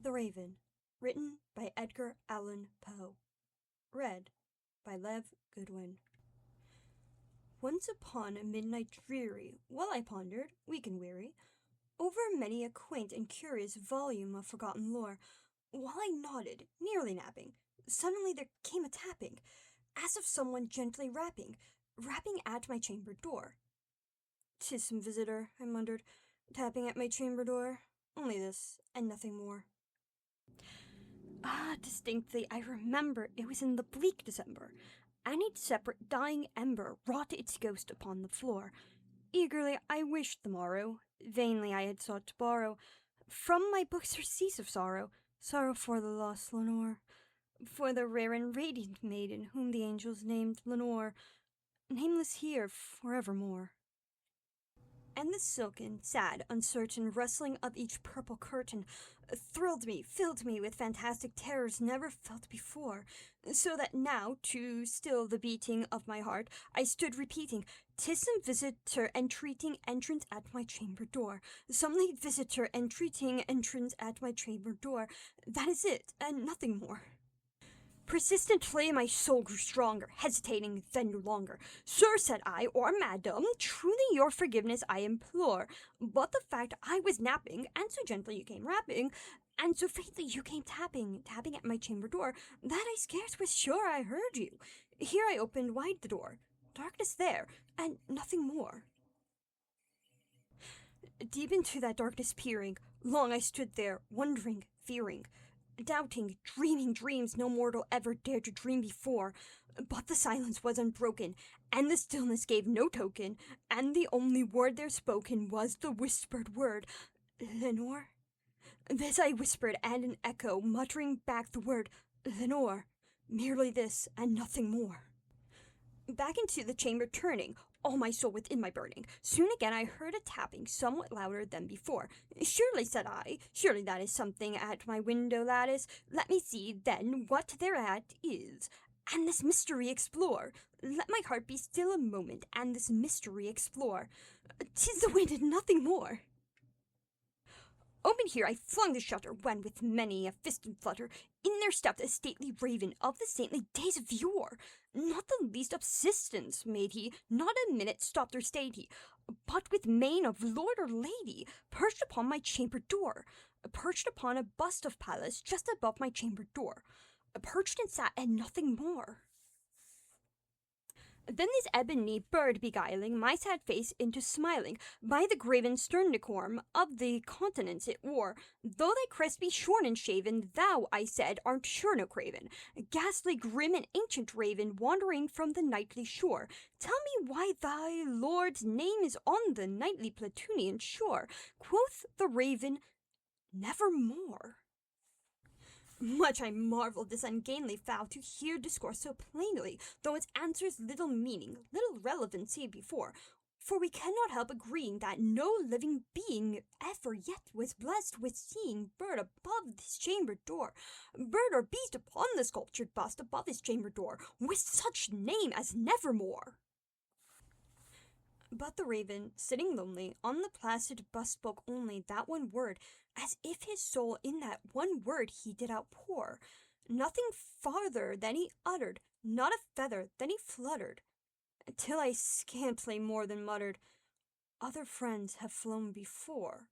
The Raven, written by Edgar Allan Poe. Read by Lev Goodwin. Once upon a midnight dreary, while I pondered, weak and weary, over many a quaint and curious volume of forgotten lore, while I nodded, nearly napping, suddenly there came a tapping, as of someone gently rapping at my chamber door. "'Tis some visitor," I muttered, tapping at my chamber door. Only this, and nothing more. Distinctly I remember it was in the bleak December, and each separate dying ember wrought its ghost upon the floor. Eagerly I wished the morrow, vainly I had sought to borrow from my books surcease of sorrow for the lost Lenore, for the rare and radiant maiden whom the angels named Lenore, nameless here forevermore. And the silken, sad, uncertain rustling of each purple curtain thrilled me, filled me with fantastic terrors never felt before, so that now, to still the beating of my heart, I stood repeating, "'Tis some visitor entreating entrance at my chamber door, some late visitor entreating entrance at my chamber door, that is it, and nothing more." Persistently my soul grew stronger, hesitating then no longer. "Sir," said I, "or madam, truly your forgiveness I implore, but the fact I was napping, and so gently you came rapping, and so faintly you came tapping at my chamber door, that I scarce was sure I heard you. Here I opened wide the door, darkness there, and nothing more." Deep into that darkness peering, long I stood there, wondering, fearing, doubting, dreaming dreams no mortal ever dared to dream before. But the silence was unbroken, and the stillness gave no token, and the only word there spoken was the whispered word, "Lenore?" This I whispered, and an echo muttering back the word, "Lenore," merely this, and nothing more. Back into the chamber turning, all my soul within my burning, soon again I heard a tapping somewhat louder than before. "Surely," said I, "surely that is something at my window lattice. Let me see, then, what thereat is, and this mystery explore. Let my heart be still a moment, and this mystery explore. 'Tis the wind and nothing more." Open here I flung the shutter, when with many a fist and flutter, in there stepped a stately raven of the saintly days of yore. Not the least subsistence made he, not a minute stopped or stayed he, but with mien of lord or lady, perched upon my chamber door, perched upon a bust of Pallas just above my chamber door, perched and sat, and nothing more. Then this ebony bird beguiling my sad face into smiling, by the graven stern decorum of the countenance it wore, "Though thy crest be shorn and shaven, thou," I said, "art sure no craven, ghastly, grim, and ancient raven, wandering from the nightly shore. Tell me why thy lord's name is on the nightly Platonian shore." Quoth the raven, "Nevermore." Much I marveled this ungainly fowl to hear discourse so plainly, though its answers little meaning, little relevancy before. For we cannot help agreeing that no living being ever yet was blessed with seeing bird above his chamber door, bird or beast upon the sculptured bust above his chamber door, with such name as Nevermore. But the raven, sitting lonely on the placid bust, spoke only that one word, as if his soul in that one word he did outpour. Nothing farther than he uttered, not a feather than he fluttered, till I scantly more than muttered, "Other friends have flown before.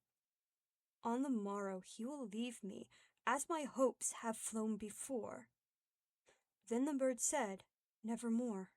On the morrow he will leave me, as my hopes have flown before." Then the bird said, "Nevermore."